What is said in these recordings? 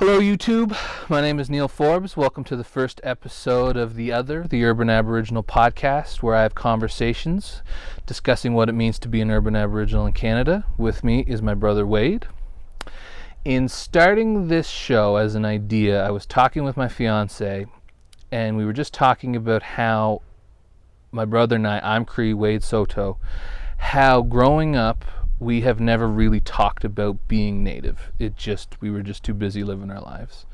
Hello YouTube, my name is Neil Forbes. Welcome to the first episode of The Urban Aboriginal podcast, where I have conversations discussing what it means to be an urban Aboriginal in Canada. With me is my brother Wade. In starting this show as an idea, I was talking with my fiance, and we were just talking about how my brother and I'm Cree, Wade Soto, how growing up we have never really talked about being Native. We were just too busy living our lives.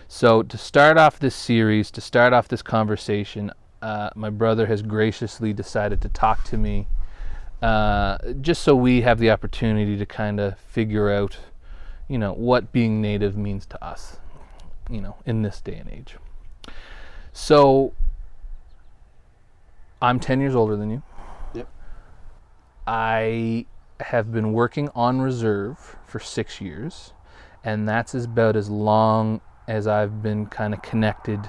So to start off this series, to start off this conversation, my brother has graciously decided to talk to me, just so we have the opportunity to kind of figure out, what being Native means to us, in this day and age. So I'm 10 years older than you. Yep. I have been working on reserve for 6 years, and that's about as long as I've been kind of connected,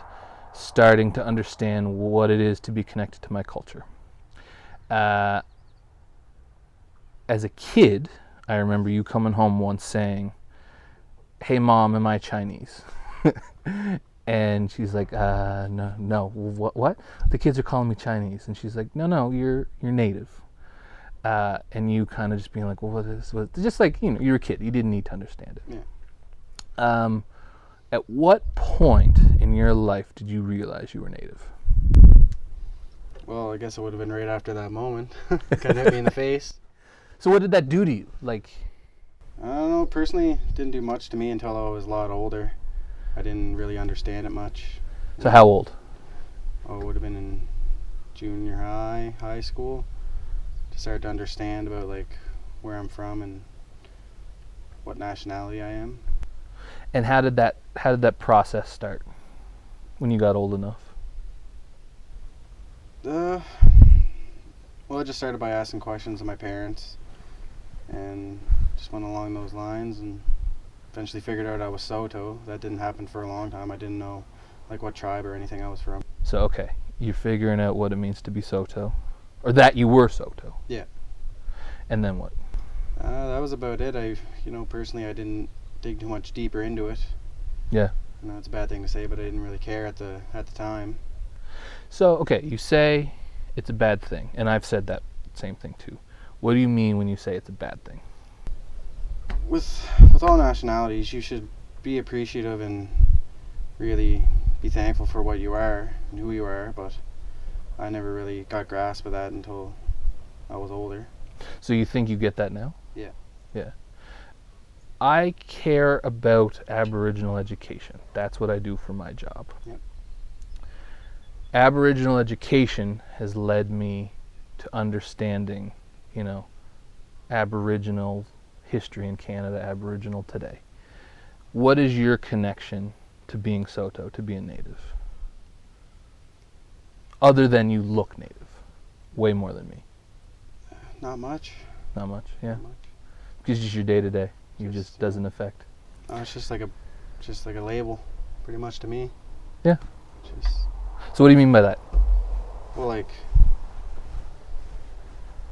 starting to understand what it is to be connected to my culture. As a kid, I remember you coming home once saying, "Hey Mom, am I Chinese?" And she's like, no, what? The kids are calling me Chinese. And she's like, no, you're Native. And you kind of just being like, well, just like, you're a kid. You didn't need to understand it. Yeah. At what point in your life did you realize you were Native? Well, I guess it would have been right after that moment. Kind of hit me in the face. So what did that do to you? Like, I don't know. Personally, it didn't do much to me until I was a lot older. I didn't really understand it much. So how old? Oh, it would have been in junior high school. To start to understand about like where I'm from and what nationality I am. And how did that process start when you got old enough? Well, I just started by asking questions of my parents, and just went along those lines, and eventually figured out I was Soto. That didn't happen for a long time. I didn't know like what tribe or anything I was from. So okay, you're figuring out what it means to be Soto, or that you were Soto. Yeah. And then what? That was about it. Personally, I didn't dig too much deeper into it. Yeah. It's a bad thing to say, but I didn't really care at the time. So, okay, you say it's a bad thing, and I've said that same thing too. What do you mean when you say it's a bad thing? With all nationalities, you should be appreciative and really be thankful for what you are and who you are, but I never really got grasp of that until I was older. So you think you get that now? Yeah. Yeah. I care about Aboriginal education. That's what I do for my job. Yep. Aboriginal education has led me to understanding, Aboriginal history in Canada, Aboriginal today. What is your connection to being Soto, to being Native? Other than you look Native, way more than me. Not much. Not much, yeah. Not much. It's just your day to day. You just doesn't affect. It's just like a label, pretty much to me. Yeah. So what do you mean by that? Well, like,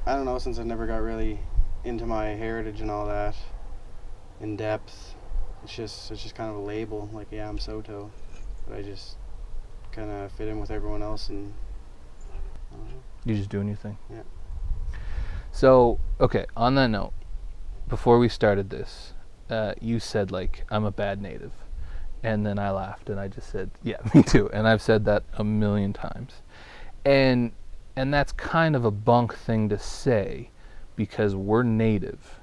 I don't know. Since I never got really into my heritage and all that in depth, it's just kind of a label. Like, yeah, I'm Soto, but I just kind of fit in with everyone else, and I don't know. You're just doing your thing. Yeah. So, okay, on that note, before we started this, you said, like, I'm a bad Native. And then I laughed and I just said, yeah, me too. And I've said that a million times. And that's kind of a bunk thing to say, because we're Native.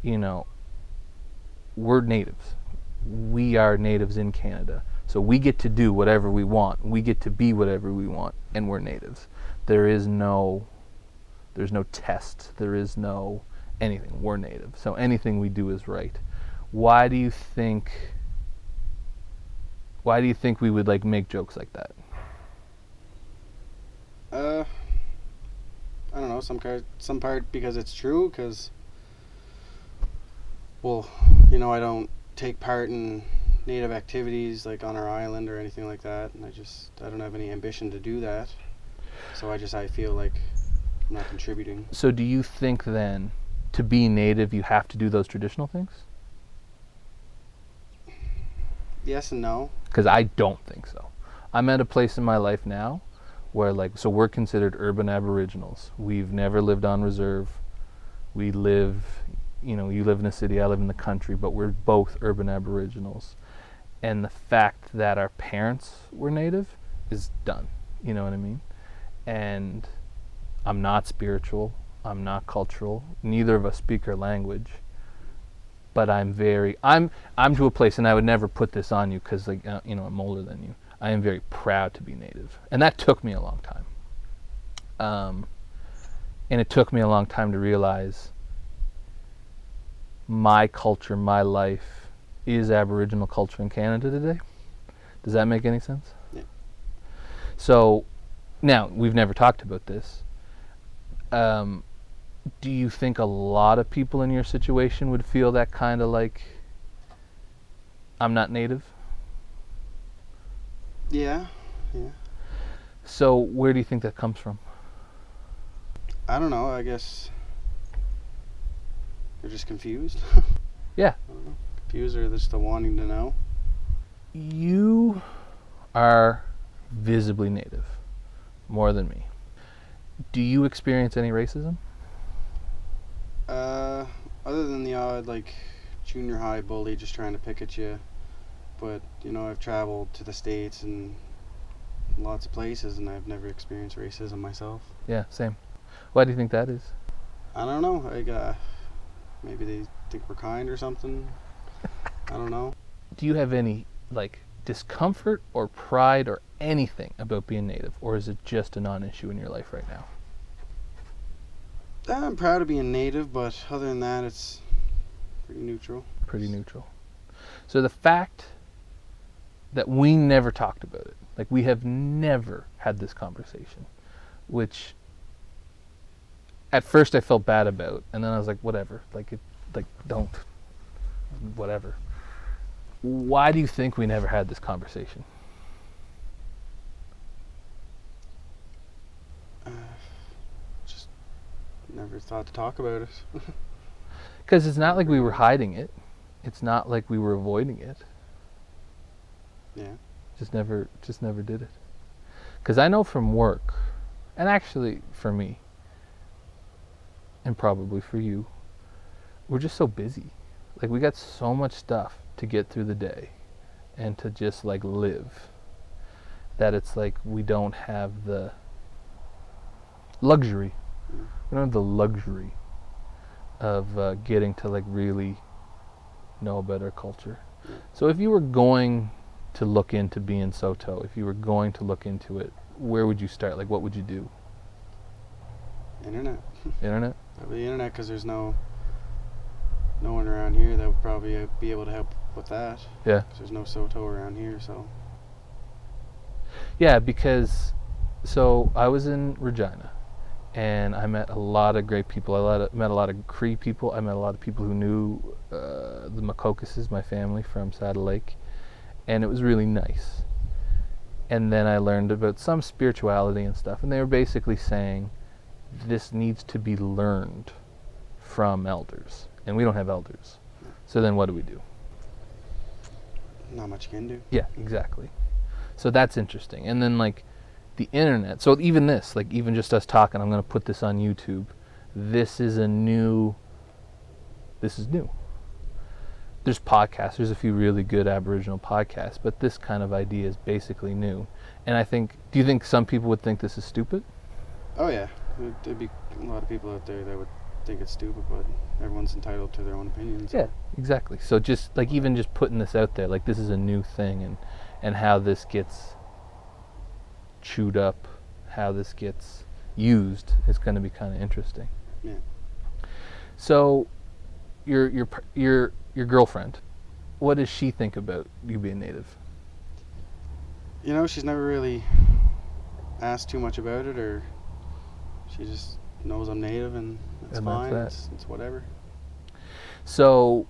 We're natives. We are natives in Canada. So we get to do whatever we want. We get to be whatever we want, and we're natives. There's no test. There is no anything. We're native. So anything we do is right. Why do you think we would like make jokes like that? I don't know. Some part because it's true. Because, well, I don't take part in Native activities like on our island or anything like that, and I don't have any ambition to do that. So I feel like I'm not contributing. So do you think then, to be Native, you have to do those traditional things? Yes and no. Because I don't think so. I'm at a place in my life now where, like, so we're considered urban Aboriginals. We've never lived on reserve. We live, you live in a city, I live in the country, but we're both urban Aboriginals. And the fact that our parents were native is done. You know what I mean? And I'm not spiritual. I'm not cultural. Neither of us speak our language. But I'm to a place, and I would never put this on you because, like, I'm older than you. I am very proud to be native. And that took me a long time. And it took me a long time to realize my culture, my life is Aboriginal culture in Canada today. Does that make any sense? Yeah. So, now, we've never talked about this. Do you think a lot of people in your situation would feel that kind of like, I'm not native? Yeah. So where do you think that comes from? I don't know. I guess they're just confused. Yeah. I don't know. Confused or just the wanting to know. You are visibly native, more than me. Do you experience any racism? Other than the odd, like, junior high bully just trying to pick at you. But, I've traveled to the States and lots of places, and I've never experienced racism myself. Yeah, same. Why do you think that is? I don't know. Like, maybe they think we're kind or something. I don't know. Do you have any, like, discomfort or pride or anything about being native, or is it just a non-issue in your life right now? I'm proud of being native, but other than that, it's pretty neutral. Pretty neutral. So the fact that we never talked about it, like, we have never had this conversation, which at first I felt bad about, and then I was like, whatever, don't, whatever. Why do you think we never had this conversation? Just never thought to talk about it. Because it's not like we were hiding it. It's not like we were avoiding it. Yeah. Just never did it. Because I know from work, and actually for me, and probably for you, we're just so busy. Like, we got so much stuff to get through the day and to just, like, live, that it's like we don't have the luxury. We don't have the luxury of getting to, like, really know about our culture. So if you were going to look into being Soto, if you were going to look into it, where would you start? Like, what would you do? Internet. Internet? Probably internet, because there's no one around here that would probably be able to help with that. Yeah. 'Cause there's no Soto around here, so. Yeah, because so I was in Regina, and I met a lot of great people. Met a lot of Cree people. I met a lot of people who knew the Makokases, my family from Saddle Lake, and it was really nice. And then I learned about some spirituality and stuff, and they were basically saying this needs to be learned from elders, and we don't have elders. So then what do we do? Not much you can do. Yeah, exactly. So that's interesting. And then, like, the internet, so even this, like, even just us talking, I'm going to put this on YouTube. This is new. There's podcasts, there's a few really good Aboriginal podcasts, but this kind of idea is basically new. And I think, do you think some people would think this is stupid? Oh yeah, there'd be a lot of people out there that would think it's stupid, but everyone's entitled to their own opinions. Yeah, exactly. So just, like, even just putting this out there, like, this is a new thing, and how this gets chewed up, how this gets used, is going to be kind of interesting. Yeah. So your girlfriend, what does she think about you being native? She's never really asked too much about it, or she just knows I'm native, and it's fine. It's whatever. So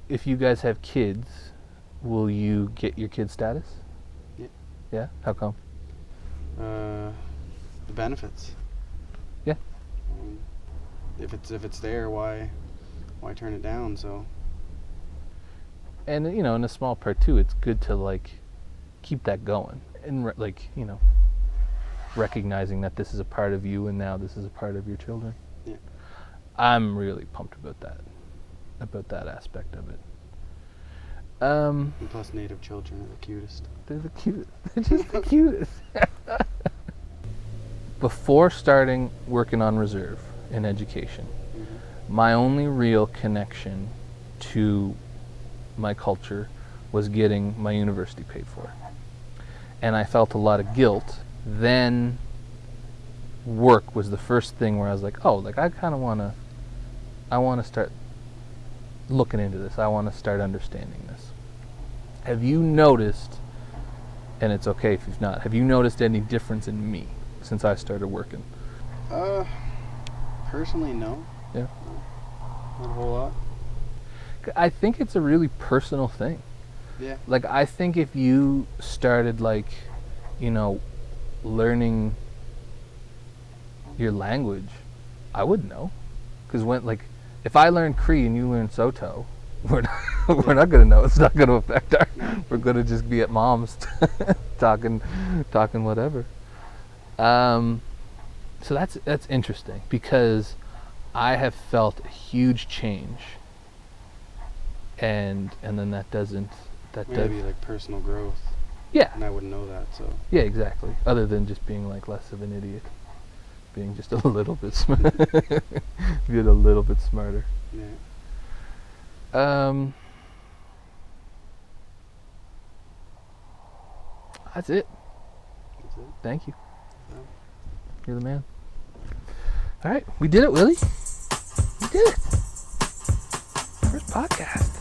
if you guys have kids, will you get your kid status? Yeah. Yeah? How come? The benefits. Yeah. If it's there, why turn it down? So. And in a small part too, it's good to like keep that going and recognizing that this is a part of you and now this is a part of your children. Yeah. I'm really pumped about that aspect of it. And plus, native children are the cutest. They're the cutest. They're just the cutest. Before starting working on reserve in education, my only real connection to my culture was getting my university paid for. And I felt a lot of guilt. Then work was the first thing where I was like, oh, like I want to start looking into this. I want to start understanding this. Have you noticed, and it's okay if you've not, have you noticed any difference in me since I started working? Personally, no. Yeah. Not a whole lot. I think it's a really personal thing. Yeah. Like, I think if you started, like, learning your language, I would know. Because if I learn Cree and you learn Soto, we're not going to know. It's not going to affect our. We're going to just be at mom's talking whatever. So that's interesting because I have felt a huge change, and then that does Maybe like personal growth. Yeah. And I wouldn't know that, so. Yeah, exactly. Other than just being like less of an idiot, being just a little bit being a little bit smarter. Yeah. That's it. That's it. Thank you. Yeah. You're the man. All right, we did it, Willie. We did it. First podcast.